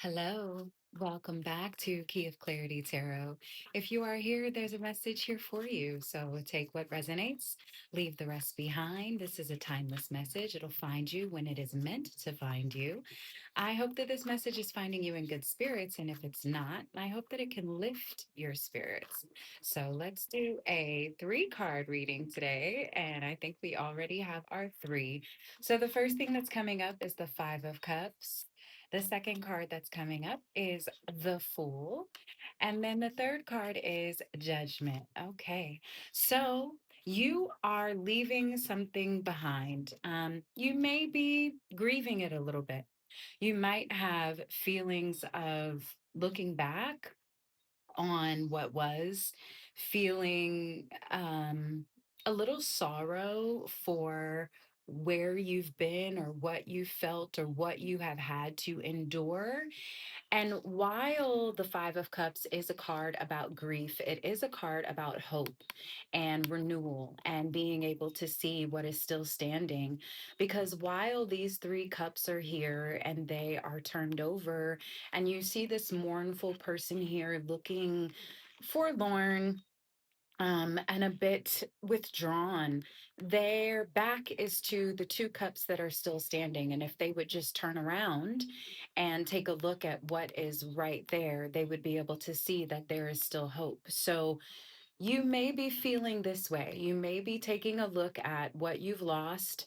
Hello, welcome back to Key of Clarity Tarot. If you are here, there's a message here for you. So take what resonates, leave the rest behind. This is a timeless message. It'll find you when it is meant to find you. I hope that this message is finding you in good spirits. And if it's not, I hope that it can lift your spirits. So let's do a three-card reading today. And I think we already have our three. So the first thing that's coming up is the Five of Cups. The second card that's coming up is the Fool. And then the third card is Judgment. Okay. So you are leaving something behind. You may be grieving it a little bit. You might have feelings of looking back on what was, feeling a little sorrow for where you've been or what you felt or what you have had to endure. And while the Five of Cups is a card about grief, it is a card about hope and renewal and being able to see what is still standing. Because while these three cups are here and they are turned over, and you see this mournful person here looking forlorn, and a bit withdrawn. Their back is to the two cups that are still standing. And if they would just turn around and take a look at what is right there, they would be able to see that there is still hope. So you may be feeling this way. You may be taking a look at what you've lost,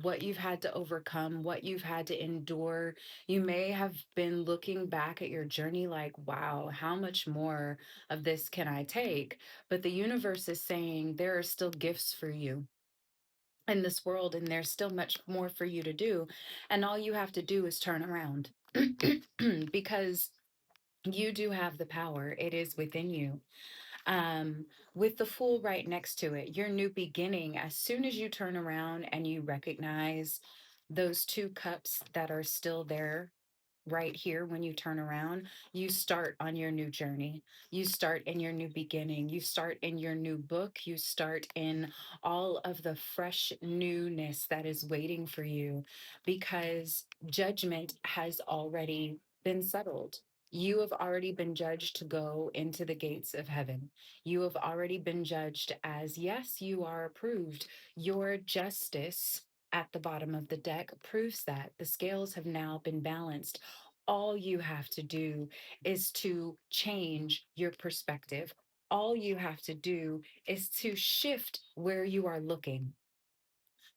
what you've had to overcome, what you've had to endure. You may have been looking back at your journey like, wow, how much more of this can I take? But the universe is saying there are still gifts for you in this world, and there's still much more for you to do. And all you have to do is turn around because you do have the power, it is within you. um, with the Fool right next to it, your new beginning, as soon as you turn around and you recognize those two cups that are still there right here, when you turn around, you start on your new journey. You start in your new beginning. You start in your new book. You start in all of the fresh newness that is waiting for you because judgment has already been settled. You have already been judged to go into the gates of heaven. You have already been judged as, yes, you are approved. Your justice at the bottom of the deck proves that the scales have now been balanced. All you have to do is to change your perspective. All you have to do is to shift where you are looking.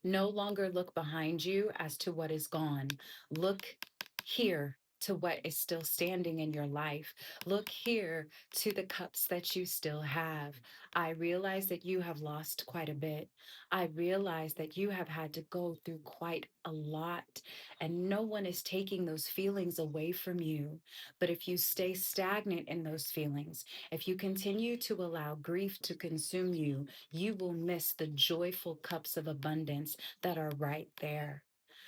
No longer look behind you as to what is gone. Look here to what is still standing in your life. Look here to the cups that you still have. I realize that you have lost quite a bit. I realize that you have had to go through quite a lot, and no one is taking those feelings away from you. But if you stay stagnant in those feelings, if you continue to allow grief to consume you, you will miss the joyful cups of abundance that are right there.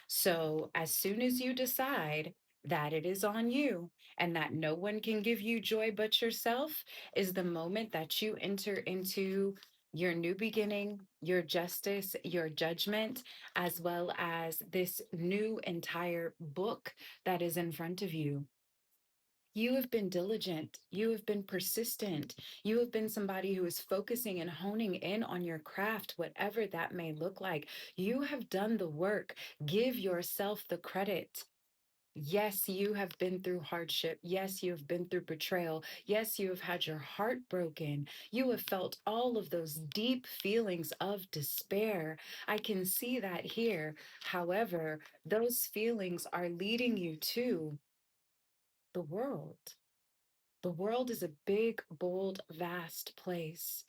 So, as soon as you decide that it is on you and that no one can give you joy but yourself, is the moment that you enter into your new beginning, your justice, your judgment, as well as this new entire book that is in front of you. You have been diligent. You have been persistent. You have been somebody who is focusing and honing in on your craft, whatever that may look like. You have done the work. Give yourself the credit. Yes, you have been through hardship. Yes, you have been through betrayal. Yes, you have had your heart broken. You have felt all of those deep feelings of despair. I can see that here. However, those feelings are leading you to the world. The world is a big, bold, vast place.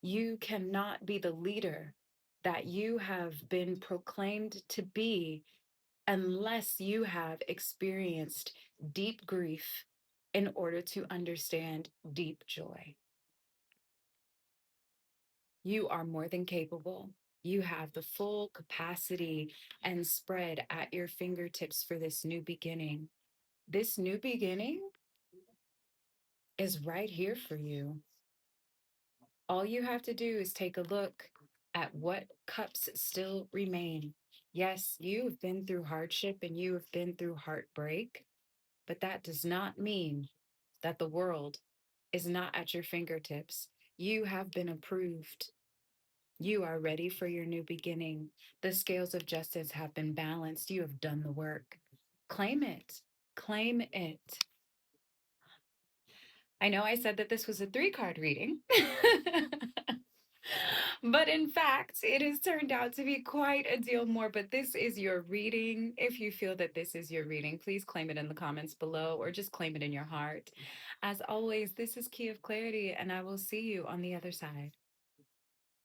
You cannot be the leader that you have been proclaimed to be unless you have experienced deep grief in order to understand deep joy. You are more than capable. You have the full capacity and spread at your fingertips for this new beginning. This new beginning is right here for you. All you have to do is take a look at what cups still remain. Yes, you have been through hardship and you have been through heartbreak, but that does not mean that the world is not at your fingertips. You have been approved. You are ready for your new beginning. The scales of justice have been balanced. You have done the work. Claim it. Claim it. I know I said that this was a 3 card reading. But in fact, it has turned out to be quite a deal more. But this is your reading. If you feel that this is your reading, please claim it in the comments below or just claim it in your heart. As always, this is Key of Clarity, and I will see you on the other side.